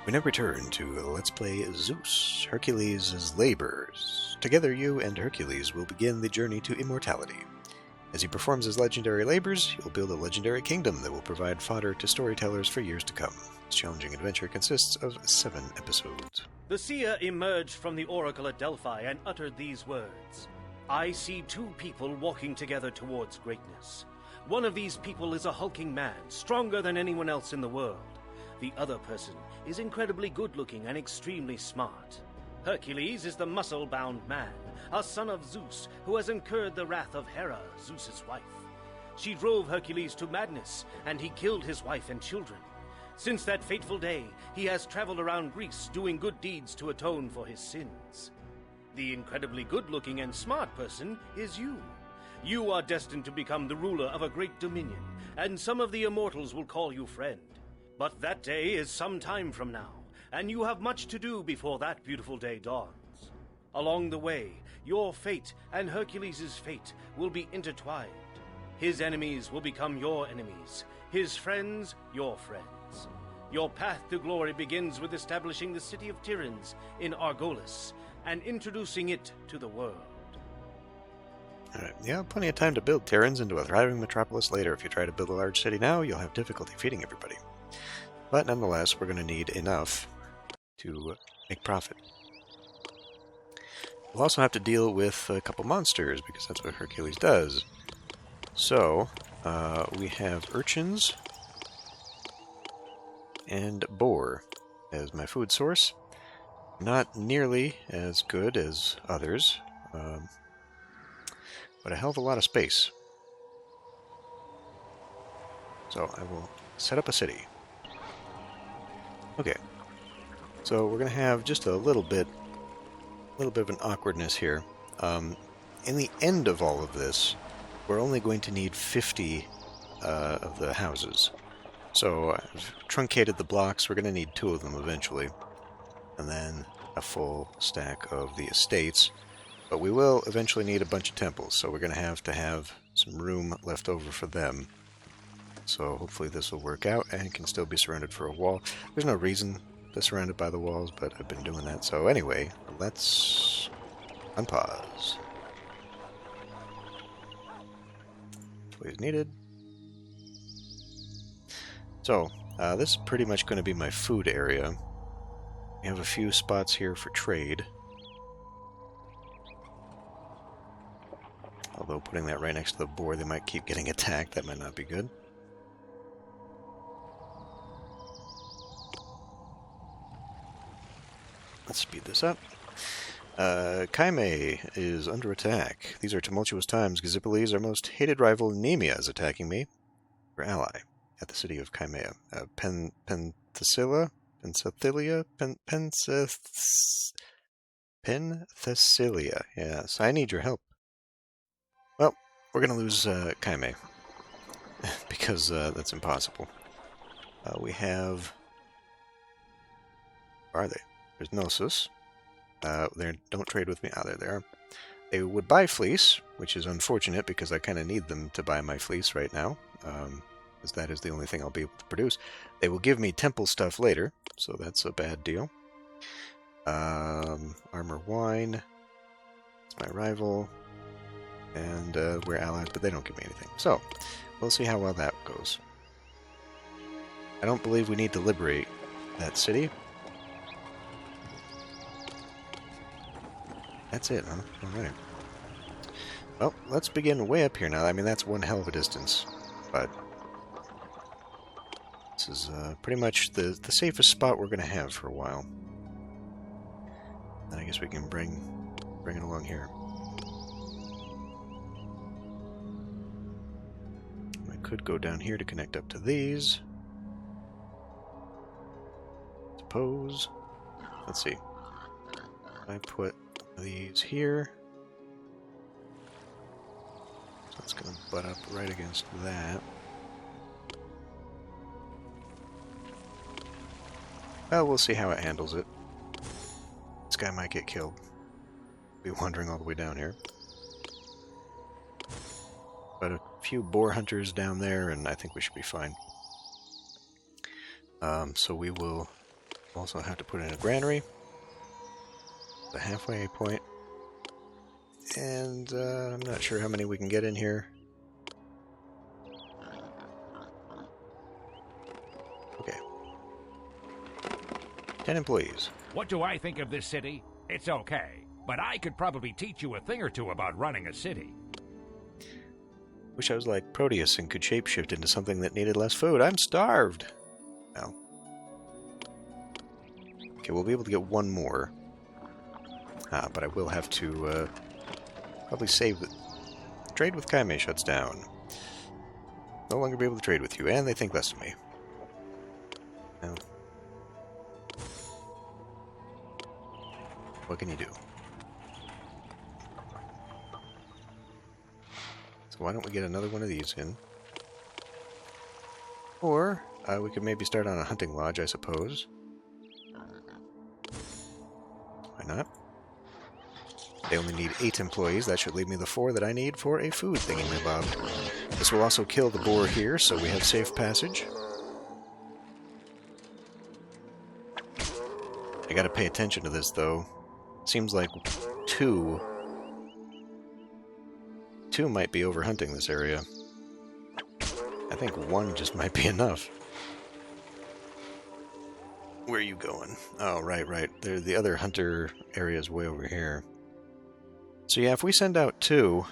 We now return to Let's Play Zeus, Hercules' Labors. Together, you and Hercules will begin the journey to immortality. As he performs his legendary labors, you'll build a legendary kingdom that will provide fodder to storytellers for years to come. This challenging adventure consists of 7 episodes. The seer emerged from the oracle at Delphi and uttered these words. I see 2 people walking together towards greatness. One of these people is a hulking man, stronger than anyone else in the world. The other person is incredibly good-looking and extremely smart. Hercules is the muscle-bound man, a son of Zeus, who has incurred the wrath of Hera, Zeus's wife. She drove Hercules to madness, and he killed his wife and children. Since that fateful day, he has traveled around Greece doing good deeds to atone for his sins. The incredibly good-looking and smart person is you. You are destined to become the ruler of a great dominion, and some of the immortals will call you friend. But that day is some time from now, and you have much to do before that beautiful day dawns. Along the way, your fate and Hercules' fate will be intertwined. His enemies will become your enemies, his friends your friends. Your path to glory begins with establishing the city of Tiryns in Argolis and introducing it to the world. Alright, yeah, plenty of time to build Tiryns into a thriving metropolis later. If you try to build a large city now, you'll have difficulty feeding everybody. But nonetheless, we're going to need enough to make profit. We'll also have to deal with a couple monsters, because that's what Hercules does. So, we have urchins and boar as my food source. Not nearly as good as others, but a hell of a lot of space. So I will set up a city. Okay, so we're going to have just a little bit of an awkwardness here. In the end of all of this, we're only going to need 50 of the houses. So I've truncated the blocks. We're going to need 2 of them eventually, and then a full stack of the estates. But we will eventually need a bunch of temples, so we're going to have some room left over for them. So hopefully this will work out and can still be surrounded for a wall. There's no reason to surround it by the walls, but I've been doing that. So anyway, let's unpause. Please needed. So this is pretty much going to be my food area. We have a few spots here for trade. Although putting that right next to the boar, they might keep getting attacked. That might not be good. Let's speed this up. Cyme is under attack. These are tumultuous times. Gallipoli, our most hated rival, Nemea, is attacking me. Your ally at the city of Cymea. Penthesilea? Penthesilea. Yes, I need your help. Well, we're going to lose Cyme, because that's impossible. We have... Where are they? There's Gnosis. Don't trade with me. Ah, there they are. They would buy fleece, which is unfortunate because I kind of need them to buy my fleece right now, because that is the only thing I'll be able to produce. They will give me temple stuff later, so that's a bad deal. Armor wine. It's my rival. And we're allies, but they don't give me anything. So, we'll see how well that goes. I don't believe we need to liberate that city. That's it, huh? Alright. Well, let's begin way up here now. I mean, that's one hell of a distance, but this is pretty much the safest spot we're going to have for a while. And I guess we can bring it along here. I could go down here to connect up to these. Suppose. Let's see. I put these here. So it's going to butt up right against that. Well, we'll see how it handles it. This guy might get killed. Be wandering all the way down here. But a few boar hunters down there, and I think we should be fine. So we will Also have to put in a granary. The halfway point. And I'm not sure how many we can get in here. Okay. 10 employees. What do I think of this city? It's okay, but I could probably teach you a thing or two about running a city. Wish I was like Proteus and could shapeshift into something that needed less food. I'm starved. Well. Okay, we'll be able to get one more. But I will have to probably save it. Trade with Cyme shuts down. No longer be able to trade with you, and they think less of me. Well, what can you do? So why don't we get another one of these in? Or we could maybe start on a hunting lodge, I suppose. Why not? They only need 8 employees. That should leave me the 4 that I need for a food thingy-my-bob. This will also kill the boar here, so we have safe passage. I gotta pay attention to this, though. Seems like 2 might be overhunting this area. I think 1 just might be enough. Where are you going? Oh, right. The other hunter area is way over here. So yeah, if we send out 2,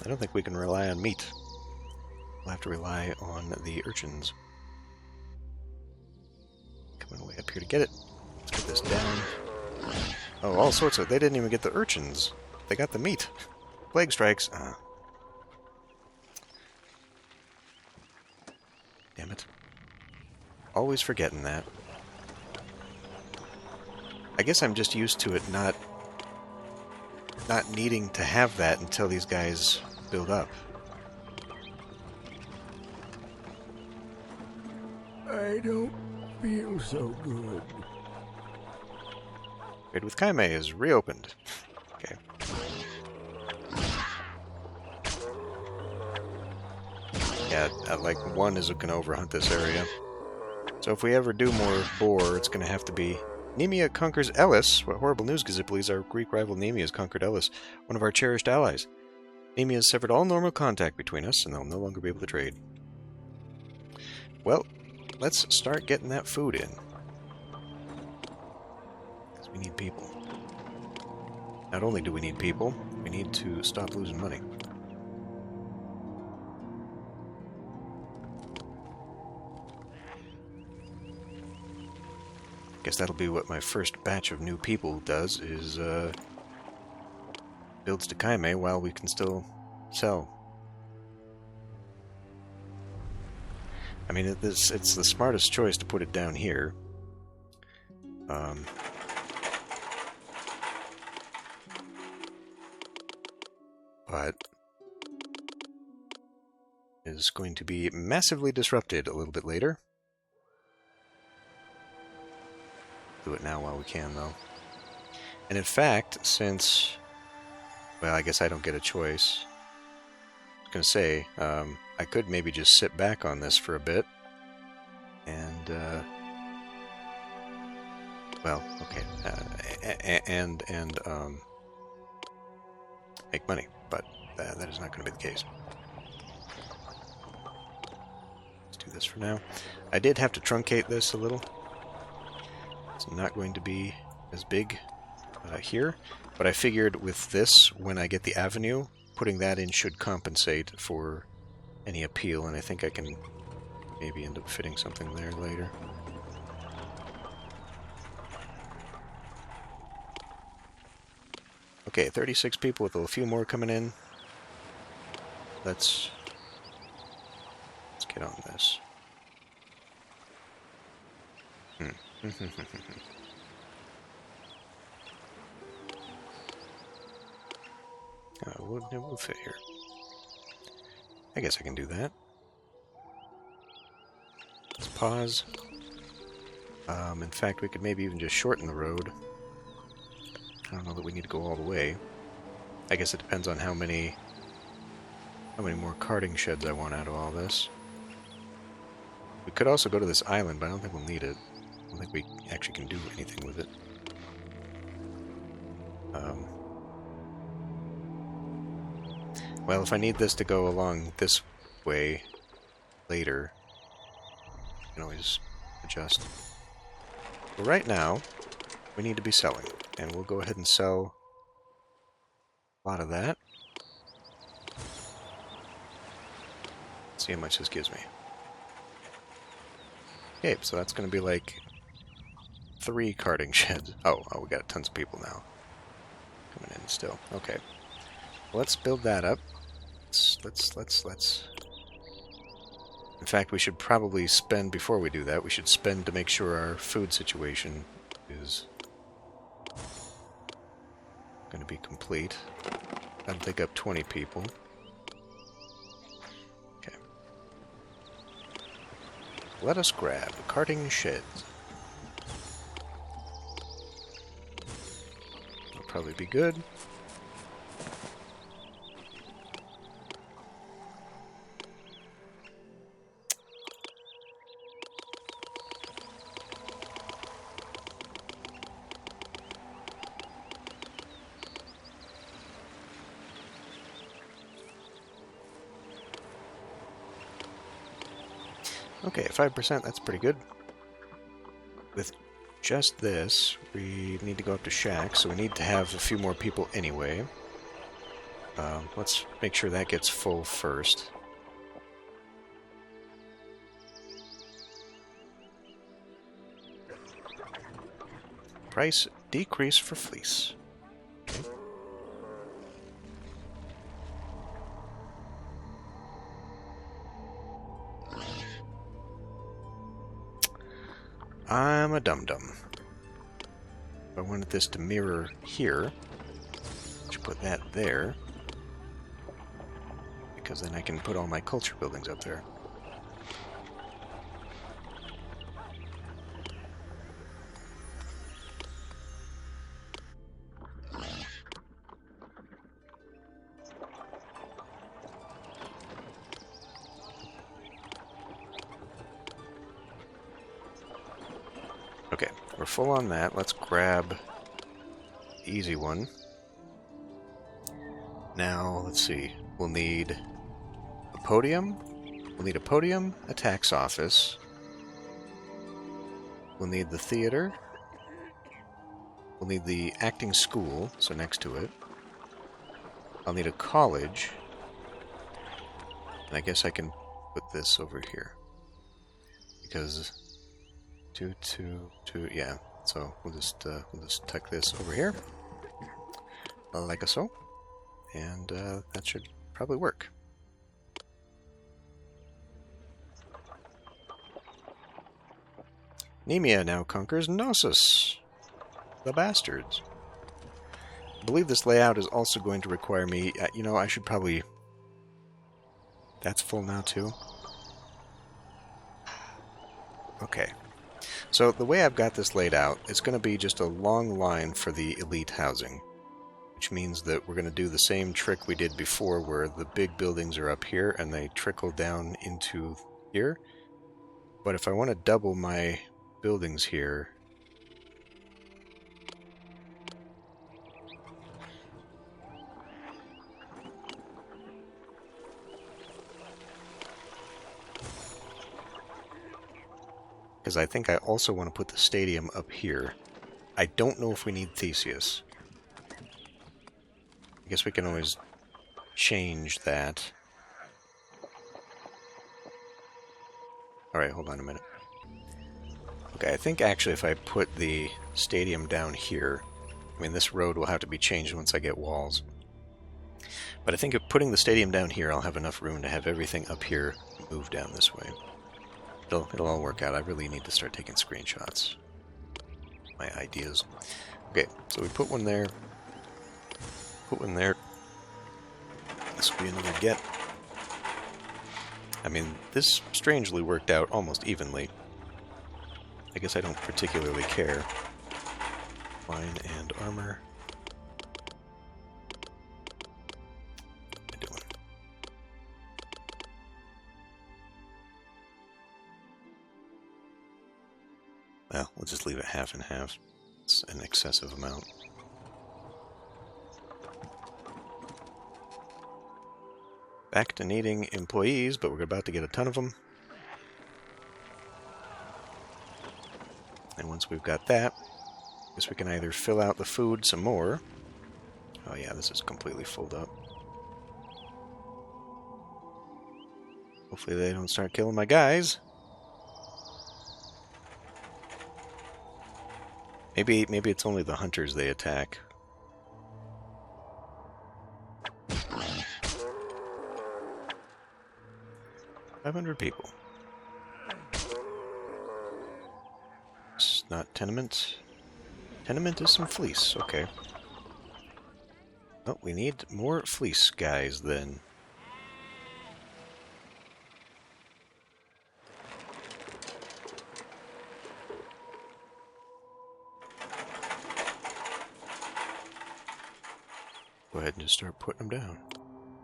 I don't think we can rely on meat. We'll have to rely on the urchins. Coming way up here to get it. Let's get this down. Oh, all sorts of... They didn't even get the urchins. They got the meat. Plague strikes. Damn it. Always forgetting that. I guess I'm just used to it not needing to have that until these guys build up. I don't feel so good. Trade with Cyme is reopened. Okay. Yeah, like 1 is going to overhunt this area. So if we ever do more boar, it's going to have to be... Nemea conquers Elis. What horrible news, Gaziples. Our Greek rival Nemea has conquered Elis, one of our cherished allies. Nemea has severed all normal contact between us, and they'll no longer be able to trade. Well, let's start getting that food in. Because we need people. Not only do we need people, we need to stop losing money. Guess that'll be what my first batch of new people does, is builds to Cyme while we can still sell. I mean, it's the smartest choice to put it down here. But is going to be massively disrupted a little bit later. Do it now while we can, though. And in fact, since... Well, I guess I don't get a choice. I was going to say, I could maybe just sit back on this for a bit. And, well, okay. And make money. But that is not going to be the case. Let's do this for now. I did have to truncate this a little. It's not going to be as big here, but I figured with this, when I get the avenue, putting that in should compensate for any appeal, and I think I can maybe end up fitting something there later. Okay, 36 people with a few more coming in. Let's get on this. We'll fit here. I guess I can do that. Let's pause. In fact, we could maybe even just shorten the road. I don't know that we need to go all the way. I guess it depends on how many more carting sheds I want out of all this. We could also go to this island, but I don't think we'll need it. I don't think we actually can do anything with it. Well, if I need this to go along this way later, I can always adjust. But right now, we need to be selling, and we'll go ahead and sell a lot of that. Let's see how much this gives me. Okay, so that's going to be like 3 carting sheds. Oh, we got tons of people now coming in still. Okay, let's build that up. Let's. In fact, we should probably spend, before we do that, we should spend to make sure our food situation is going to be complete. That'll take up 20 people. Okay. Let us grab carting sheds. That'll probably be good. Okay, 5%, that's pretty good. With just this, we need to go up to shack, so we need to have a few more people anyway. Let's make sure that gets full first. Price decrease for fleece. Okay. I'm a dum-dum. If I wanted this to mirror here, I should put that there, because then I can put all my culture buildings up there. Okay, we're full on that. Let's grab the easy one. Now, let's see. We'll need a podium. We'll need a podium, a tax office. We'll need the theater. We'll need the acting school, so next to it. I'll need a college. And I guess I can put this over here. Because 2, 2, 2, yeah. So we'll just tuck this over here, like so, and that should probably work. Nemea now conquers Knossos, the bastards. I believe this layout is also going to require me. You know, I should probably. That's full now too. Okay. So the way I've got this laid out, it's going to be just a long line for the elite housing, which means that we're going to do the same trick we did before where the big buildings are up here and they trickle down into here. But if I want to double my buildings here, because I think I also want to put the stadium up here. I don't know if we need Theseus. I guess we can always change that. Alright, hold on a minute. Okay, I think actually if I put the stadium down here, I mean this road will have to be changed once I get walls. But I think if putting the stadium down here, I'll have enough room to have everything up here move down this way. It'll all work out. I really need to start taking screenshots. My ideas. Okay, so we put one there. Put one there. This will be another get. I mean, this strangely worked out almost evenly. I guess I don't particularly care. Wine and armor. What am I doing? Well, we'll just leave it half and half. It's an excessive amount. Back to needing employees, but we're about to get a ton of them. And once we've got that, I guess we can either fill out the food some more. Oh yeah, this is completely filled up. Hopefully they don't start killing my guys. Maybe it's only the hunters they attack. $500 people. It's not tenement. Tenement is some fleece, okay. Oh, we need more fleece guys then. Go ahead and just start putting them down.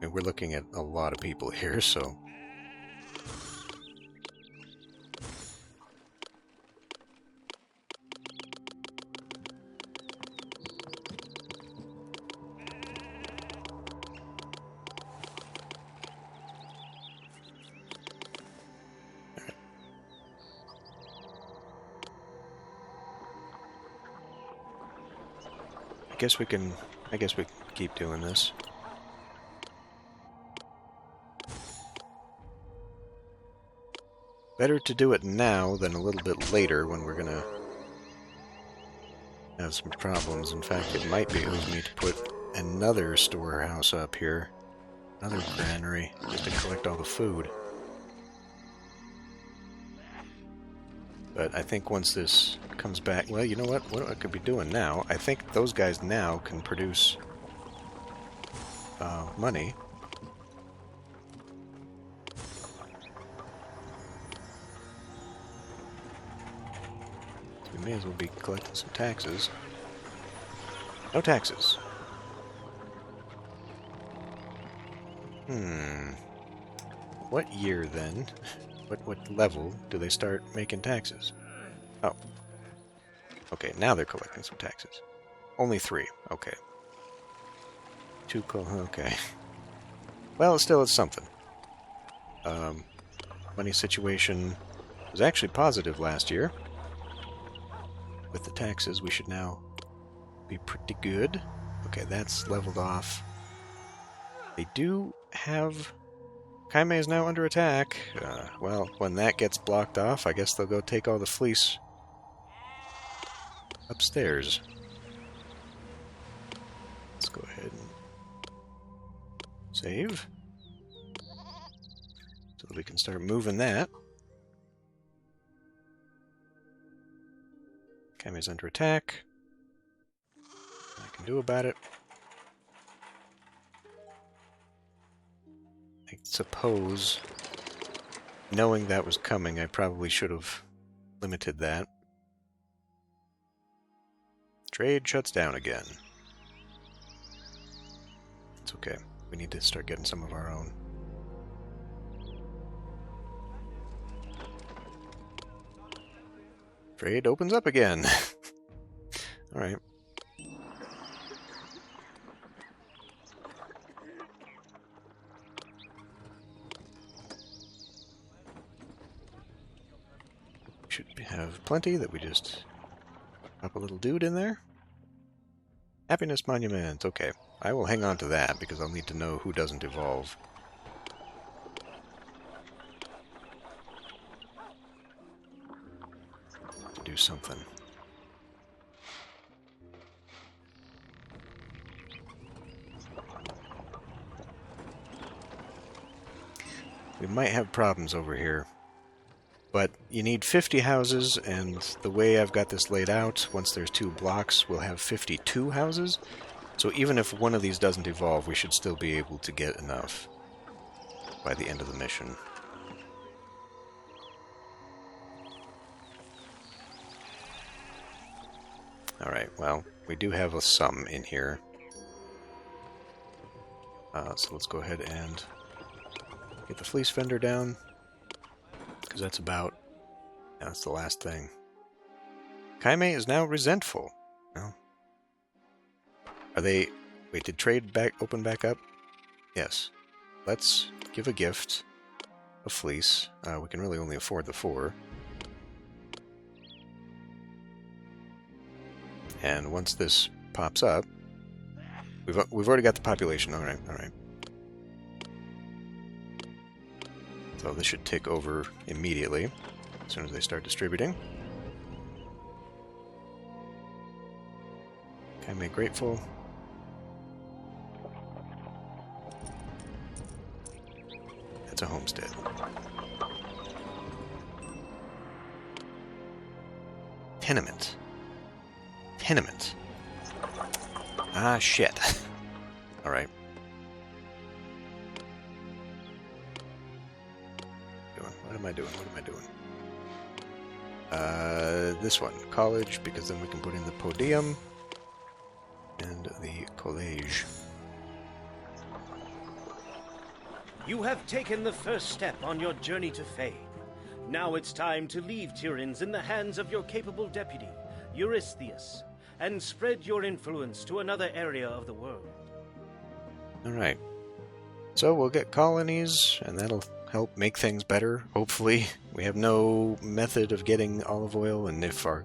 And we're looking at a lot of people here, so... I guess we can keep doing this. Better to do it now than a little bit later when we're gonna have some problems. In fact, it might behoove me to put another storehouse up here. Another granary, just to collect all the food. But I think once this comes back... Well, you know what I could be doing now? I think those guys now can produce money. So we may as well be collecting some taxes. No taxes. What year then? What level do they start making taxes? Oh. Okay, now they're collecting some taxes. Only 3. Okay. 2 okay. Well, still it's something. Money situation was actually positive last year. With the taxes, we should now be pretty good. Okay, that's leveled off. They do have... Cyme is now under attack. Well, when that gets blocked off, I guess they'll go take all the fleece upstairs. Let's go ahead and save. So that we can start moving that. Cyme is under attack. Nothing I can do about it. I suppose, knowing that was coming, I probably should have limited that. Trade shuts down again. It's okay. We need to start getting some of our own. Trade opens up again. Alright. Should have plenty that we just pop a little dude in there. Happiness Monument. Okay, I will hang on to that because I'll need to know who doesn't evolve. To do something. We might have problems over here. But you need 50 houses, and the way I've got this laid out, once there's 2 blocks, we'll have 52 houses. So even if one of these doesn't evolve, we should still be able to get enough by the end of the mission. Alright, well, we do have a sum in here. So let's go ahead and get the fleece vendor down. Because that's the last thing. Cyme is now resentful. Well, are they... Wait, did trade open back up? Yes. Let's give a gift. A fleece. We can really only afford the 4. And once this pops up, we've already got the population. All right. So this should take over immediately as soon as they start distributing. Cyme grateful. That's a homestead. Tenement. Ah, shit. Alright. What am I doing? This one. College, because then we can put in the podium and the college. You have taken the first step on your journey to fame. Now it's time to leave Tiryns in the hands of your capable deputy, Eurystheus, and spread your influence to another area of the world. Alright. So we'll get colonies, and that'll help make things better, hopefully. We have no method of getting olive oil, and if our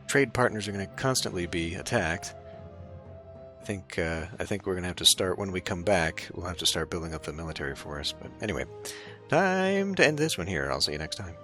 trade partners are going to constantly be attacked, I think we're going to have to start, when we come back, we'll have to start building up the military force. But anyway, time to end this one here. I'll see you next time.